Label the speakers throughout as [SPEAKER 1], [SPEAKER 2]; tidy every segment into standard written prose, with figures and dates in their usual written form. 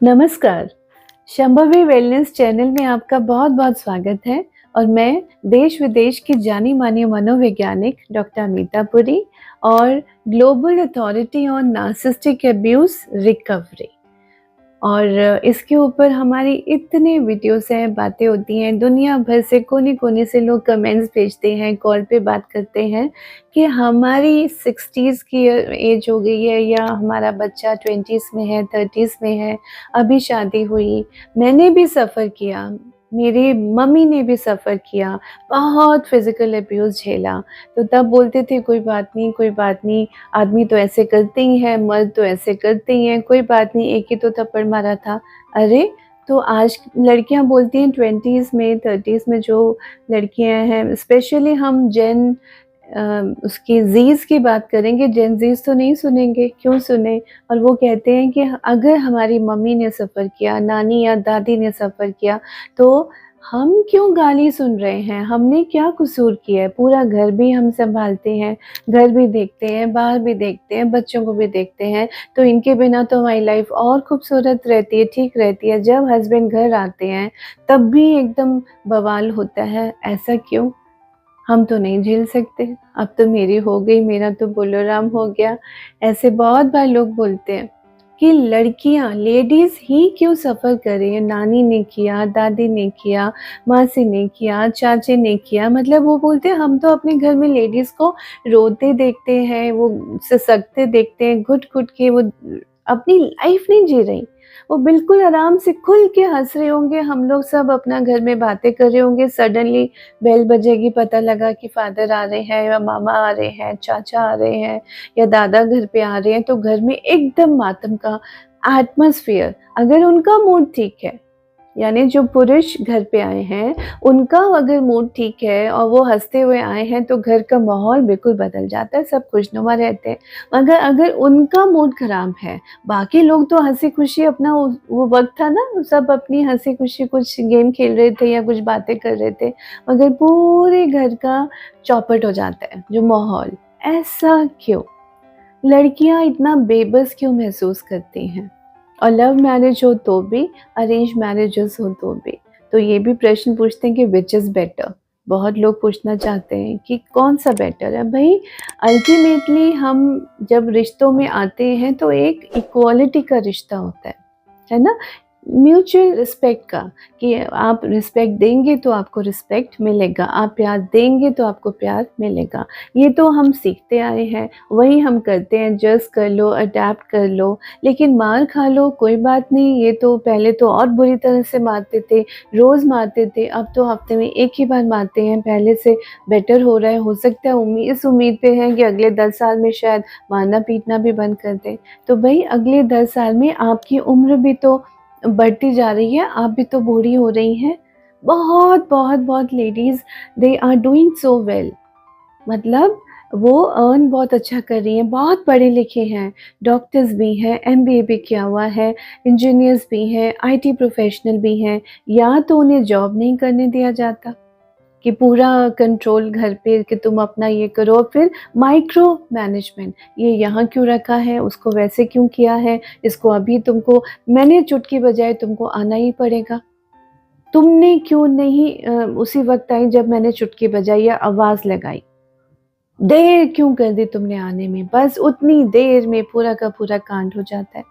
[SPEAKER 1] नमस्कार, Shambhavi wellness channel में आपका बहुत-बहुत स्वागत है और मैं देश-विदेश की जानी-मानी मनोवैज्ञानिक डॉक्टर अमिता पुरी और global authority on narcissistic abuse recovery और इसके ऊपर हमारी इतने वीडियोस हैं, बातें होती हैं, दुनिया भर से कोने-कोने से लोग कमेंट्स भेजते हैं, कॉल पे बात करते हैं कि हमारी 60s की एज हो गई है या हमारा बच्चा 20s में है, 30s में है, अभी शादी हुई। मैंने भी सफ़र किया, मेरी मम्मी ने भी सफ़र किया, बहुत फ़िज़िकल अब्यूज़ झेला। तो तब बोलते थे कोई बात नहीं, आदमी तो ऐसे करते ही हैं, मर्द तो ऐसे करते ही हैं, कोई बात नहीं, एक ही तो थप्पड़ मारा था। अरे! तो आज लड़कियाँ बोलती हैं 20s में, 30s में जो लड़कियाँ हैं, स्पेशली हम उसकी ज़ीज़ की बात करेंगे, जेन ज़ीज़ तो नहीं सुनेंगे, क्यों सुने? और वो कहते हैं कि अगर हमारी मम्मी ने सफ़र किया, नानी या दादी ने सफ़र किया, तो हम क्यों गाली सुन रहे हैं? हमने क्या कसूर किया है? पूरा घर भी हम सँभालते हैं, घर भी देखते हैं, बाहर भी देखते हैं, बच्चों को भी देखते हैं, तो इनके बिना तो हमारी लाइफ़ और खूबसूरत रहती है, ठीक रहती है। जब हस्बैंड घर आते हैं, तब भी एकदम बवाल होता है, ऐसा क्यों? हम तो नहीं झेल सकते, अब तो मेरी हो गई, मेरा तो बोलो राम हो गया। ऐसे बहुत बार लोग बोलते हैं कि लड़कियाँ, लेडीज़ ही क्यों सफ़र करें, नानी ने किया, दादी ने किया, मासी ने किया, चाची ने किया, मतलब वो बोलते हैं हम तो अपने घर में लेडीज़ को रोते देखते हैं, वो सिसकते देखते हैं, घुट-घुट के वो अपनी लाइफ़ नहीं जी रही। वो बिल्कुल आराम से खुल के हँस रहे होंगे, हम लोग सब अपना घर में बातें कर रहे होंगे, सडनली बेल बजेगी, पता लगा कि फादर आ रहे हैं या मामा आ रहे हैं, चाचा आ रहे हैं या दादा घर पे आ रहे हैं, तो घर में एकदम मातम का एटमॉस्फेयर। अगर उनका मूड ठीक है, यानी जो पुरुष घर पे आए हैं, उनका अगर मूड ठीक है और वो हँसते हुए आए हैं, तो घर का माहौल बिल्कुल बदल जाता है, सब खुशनुमा रहते हैं। मगर अगर उनका मूड ख़राब है, बाकी लोग तो हँसी-खुशी अपना वो वक़्त था ना, सब अपनी हँसी-खुशी कुछ गेम खेल रहे थे या कुछ बातें कर रहे थे, मगर पूरे घर का चौपट हो जाता है, जो माहौल। ऐसा क्यों? लड़कियाँ इतना बेबस क्यों महसूस करती हैं? और लव मैरिज हो तो भी, अरेंज मैरिजेस हो तो भी। तो ये भी प्रश्न पूछते हैं कि व्हिच इज़ बेटर? बहुत लोग पूछना चाहते हैं कि कौन-सा बेटर है? भई अल्टीमेटली हम जब रिश्तों में आते हैं तो एक इक्वालिटी का रिश्ता होता है ना? म्यूचुअल रिस्पेक्ट का, कि आप रिस्पेक्ट देंगे तो आपको रिस्पेक्ट मिलेगा, आप प्यार देंगे तो आपको प्यार मिलेगा। ये तो हम सीखते आए हैं, वही हम करते हैं, एडजस्ट कर लो, अडैप्ट कर लो, लेकिन मार खा लो कोई बात नहीं, ये तो पहले तो और बुरी तरह से मारते थे, रोज़ मारते थे, अब तो हफ्ते में 1 ही बार मारते हैं, पहले से बेटर हो रहा है, हो सकता है इस उम्मीद पे हैं कि अगले 10 साल में शायद मारना-पीटना भी बंद कर दें। तो भई अगले 10 साल में आपकी उम्र भी तो बढ़ती जा रही है, आप भी तो बूढ़ी हो रही हैं। बहुत ladies they are doing so well, मतलब वो अर्न बहुत अच्छा कर रही हैं, बहुत पढ़े-लिखे हैं, डॉक्टर्स भी हैं, एमबीए भी किया हुआ है, इंजीनियर्स भी हैं, आईटी प्रोफ़ेशनल भी हैं, या तो उन्हें जॉब नहीं करने दिया जाता कि पूरा कंट्रोल घर पे कि तुम अपना ये करो, और फिर माइक्रो मैनेजमेंट, ये यहाँ क्यों रखा है, उसको वैसे क्यों किया है, इसको अभी तुमको मैंने चुटकी बजाए तुमको आना ही पड़ेगा। तुमने क्यों नहीं उसी वक़्त आई जब मैंने चुटकी बजाई या आवाज़ लगाई? देर क्यों कर दी तुमने आने में? बस उतनी देर में पूरा का पूरा कांड हो जाता है।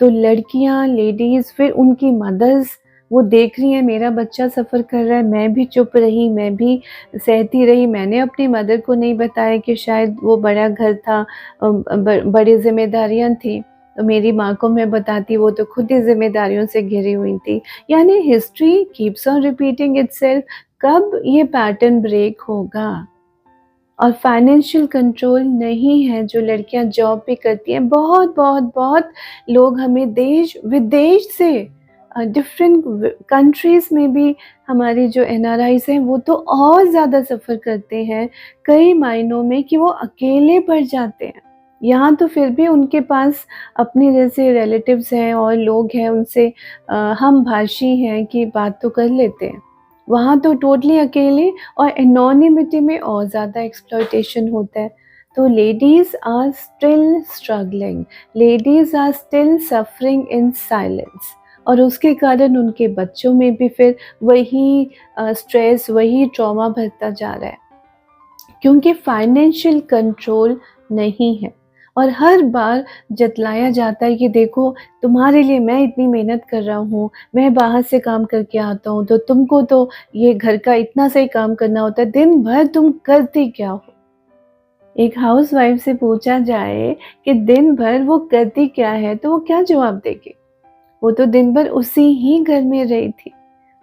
[SPEAKER 1] तो लड़कियाँ, लेडीज़, फिर उनकी मदर्स, वो देख रही हैं मेरा बच्चा सफ़र कर रहा है, मैं भी चुप रही, मैं भी सहती रही। मैंने अपनी मदर को नहीं बताया कि शायद वो बड़ा घर था, बड़ी ज़िम्मेदारियाँ थीं। तो मेरी माँ को मैं बताती, वो तो खुद ही ज़िम्मेदारियों से घिरी हुई थी। यानी history keeps on repeating itself. कब ये पैटर्न ब्रेक होगा? और फाइनेंशियल कंट्रोल नहीं है, जो लड़कियां जॉब भी करती हैं, बहुत लोग हमें देश विदेश से, डिफरेंट कंट्रीज़ में भी हमारे जो एनआरआईज़ हैं, वो तो और ज़्यादा सफ़र करते हैं कई मायनों में, कि वो अकेले पड़ जाते हैं। यहाँ तो फिर भी उनके पास अपने जैसे रिलेटिव्स हैं और लोग हैं, उनसे हम भाषी हैं कि बात तो कर लेते हैं। वहाँ तो टोटली अकेले और एनोनिमिटी में और ज़्यादा एक्सप्लॉयटेशन होता है। तो ladies are still struggling, ladies are still suffering in silence. और उसके कारण उनके बच्चों में भी फिर वही स्ट्रेस, वही ट्रॉमा बढ़ता जा रहा है, क्योंकि फाइनेंशियल कंट्रोल नहीं है। और हर बार जतलाया जाता है कि देखो तुम्हारे लिए मैं इतनी मेहनत कर रहा हूँ, मैं बाहर से काम करके आता हूँ, तो तुमको तो ये घर का इतना सही काम करना होता है, दिन भर तुम करती क्या हो। एक हाउसवाइफ से पूछा जाए कि दिन भर वो करती क्या है, तो वो क्या जवाब देगी? वो तो दिन भर उसी ही घर में रही थी,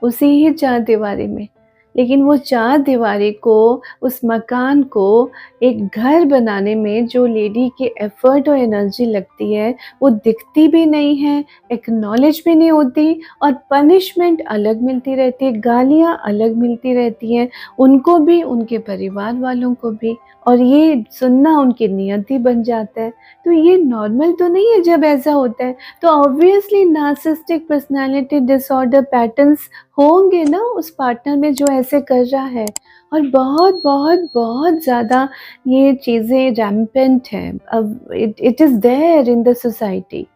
[SPEAKER 1] उसी ही चारदीवारी में। लेकिन वो चारदीवारी को, उस मकान को एक घर बनाने में जो लेडी की एफर्ट और एनर्जी लगती है, वो दिखती भी नहीं है, एक्नॉलेज भी नहीं होती, और पनिशमेंट अलग मिलती रहती है, गालियाँ अलग मिलती रहती हैं, उनको भी, उनके परिवार वालों को भी, और ये सुनना उनकी नियति बन जाता है। तो ये नॉर्मल तो नहीं है जब ऐसा होता है। तो obviously narcissistic personality disorder patterns होंगे ना उस पार्टनर में जो ऐसे कर रहा है। और बहुत बहुत बहुत ज़्यादा ये चीज़ें रैम्पेंट हैं, अब it is there in the society.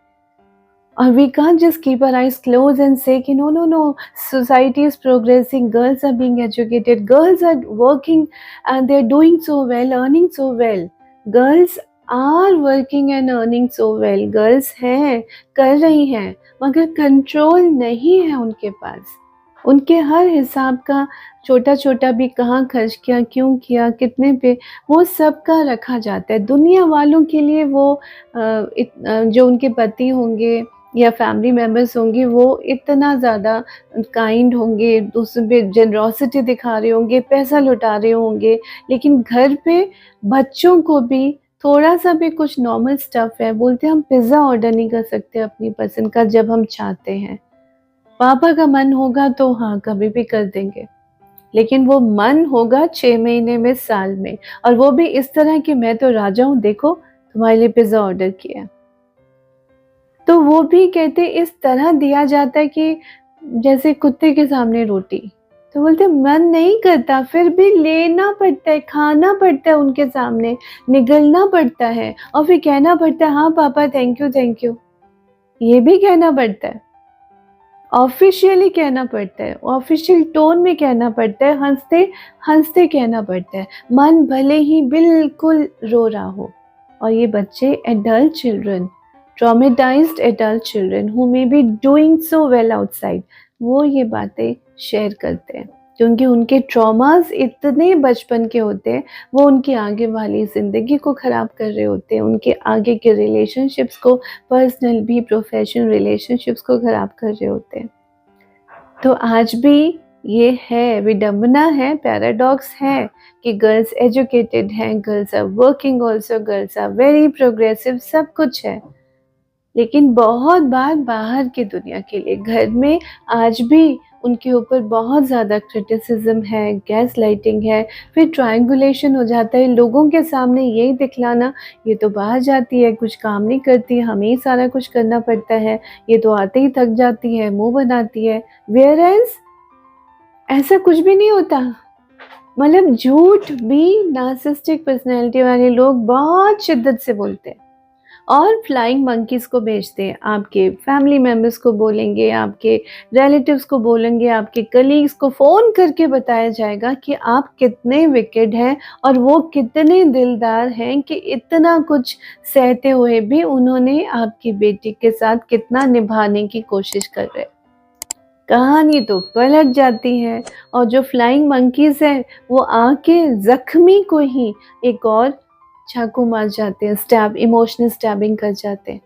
[SPEAKER 1] We can't just keep our eyes closed and say कि no no no, society is progressing, girls are being educated, girls are working and they're doing so well, earning so well. Girls are working and earning so well. Girls हैं, कर रही हैं, मगर control नहीं है उनके पास। उनके हर हिसाब का छोटा छोटा भी कहाँ खर्च किया, क्यों किया, कितने पे, वो सब का रखा जाता है। दुनिया वालों के लिए वो जो उनके पति होंगे या फैमिली मेंबर्स होंगे, वो इतना ज़्यादा काइंड होंगे, दूसरों पे जेनरॉसिटी दिखा रहे होंगे, पैसा लुटा रहे होंगे, लेकिन घर पे बच्चों को भी थोड़ा-सा भी कुछ नॉर्मल स्टफ़ है, बोलते हैं हम पिज़्ज़ा ऑर्डर नहीं कर सकते अपनी पसंद का जब हम चाहते हैं। पापा का मन होगा तो हाँ, कभी भी कर देंगे, लेकिन वो मन होगा 6 महीने में, साल में, और वो भी इस तरह कि मैं तो राजा हूँ, देखो तुम्हारे लिए पिज़्ज़ा ऑर्डर किया। तो वो भी कहते इस तरह दिया जाता है कि जैसे कुत्ते के सामने रोटी। तो बोलते मन नहीं करता, फिर भी लेना पड़ता है, खाना पड़ता है उनके सामने, निगलना पड़ता है, और फिर कहना पड़ता है हाँ पापा थैंक यू थैंक यू। ये भी कहना पड़ता है, ऑफिशियली कहना पड़ता है, ऑफिशियल टोन में कहना पड़ता है, हंसते हंसते कहना पड़ता है, मन भले ही बिल्कुल रो रहा हो। और ये बच्चे adult children, traumatised adult children who may be doing so well outside, वो ये बातें शेयर करते हैं, क्योंकि उनके ट्रॉमास इतने बचपन के होते हैं, वो उनकी आगे वाली ज़िंदगी को ख़राब कर रहे होते हैं, उनके आगे के रिलेशनशिप्स को, पर्सनल भी प्रोफेशनल रिलेशनशिप्स को ख़राब कर रहे होते हैं। तो आज भी ये है, विडंबना है, पैराडॉक्स है कि गर्ल्स एजुकेटेड हैं, girls are working also, girls are very progressive, सब कुछ है, लेकिन बहुत बार बाहर की दुनिया के लिए, घर में आज भी उनके ऊपर बहुत ज़्यादा क्रिटिसिज्म है, गैस लाइटिंग है, फिर ट्रायंगुलेशन हो जाता है, लोगों के सामने यही दिखलाना, ये तो बाहर जाती है, कुछ काम नहीं करती, हमें ही सारा कुछ करना पड़ता है, ये तो आते ही थक जाती है, मुँह बनाती है, व्हेयरएज़ ऐसा कुछ भी नहीं होता। मतलब झूठ भी नार्सिसिस्टिक पर्सनैलिटी वाले लोग बहुत शिद्दत से बोलते हैं और फ्लाइंग मंकीज़ को भेजते हैं। आपके फैमिली मेम्बर्स को बोलेंगे, आपके रिलेटिव्स को बोलेंगे, आपके कलीग्स को फ़ोन करके बताया जाएगा कि आप कितने विकेड हैं और वो कितने दिलदार हैं कि इतना कुछ सहते हुए भी उन्होंने आपकी बेटी के साथ कितना निभाने की कोशिश कर रहे हैं। कहानी तो पलट जाती है और जो फ्लाइंग मंकीज़ हैं वो आके ज़ख्मी को ही एक और चाकू मार जाते हैं, स्टैब, इमोशनल स्टैबिंग कर जाते हैं।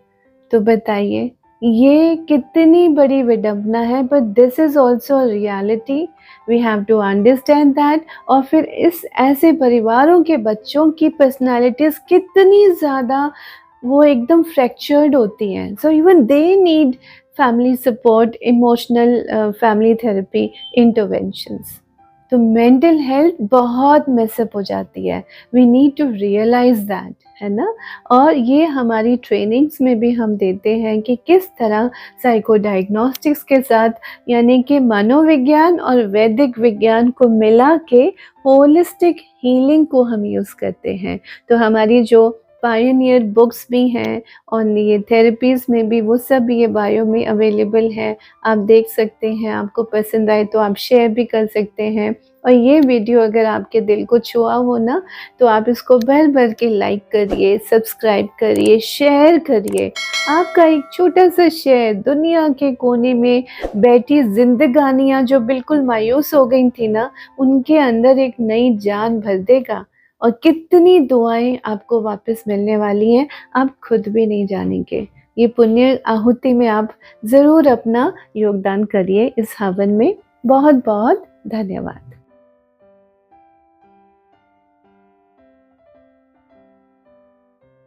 [SPEAKER 1] तो बताइए ये कितनी बड़ी विडंबना है, but this is also a reality, we have to understand that. और फिर इस ऐसे परिवारों के बच्चों की पर्सनैलिटीज़ कितनी ज़्यादा वो एकदम फ्रैक्चर्ड होती हैं, so even they need family support, emotional family therapy interventions. तो मेंटल हेल्थ बहुत मेसअप हो जाती है, we need to realise that, है ना। और ये हमारी ट्रेनिंग्स में भी हम देते हैं कि किस तरह साइको डायग्नोस्टिक्स के साथ, यानी कि मनोविज्ञान और वैदिक विज्ञान को मिला के होलिस्टिक हीलिंग को हम यूज़ करते हैं। तो हमारी जो पायनियर बुक्स भी हैं और ये थेरेपीज़ में भी वो सब ये बायो में अवेलेबल है। आप देख सकते हैं, आपको पसंद आए तो आप शेयर भी कर सकते हैं। और ये वीडियो अगर आपके दिल को छुआ हो ना, तो आप इसको भर-भर के लाइक करिए, सब्सक्राइब करिए, शेयर करिए। आपका एक छोटा-सा शेयर दुनिया के कोने में बैठी ज़िंदगानियाँ जो बिल्कुल मायूस हो गई थी ना, उनके अंदर एक नई जान भर देगा। और कितनी दुआएँ आपको वापस मिलने वाली हैं, आप खुद भी नहीं जानेंगे। ये पुण्य आहुति में आप ज़रूर अपना योगदान करिए इस हवन में। बहुत-बहुत धन्यवाद।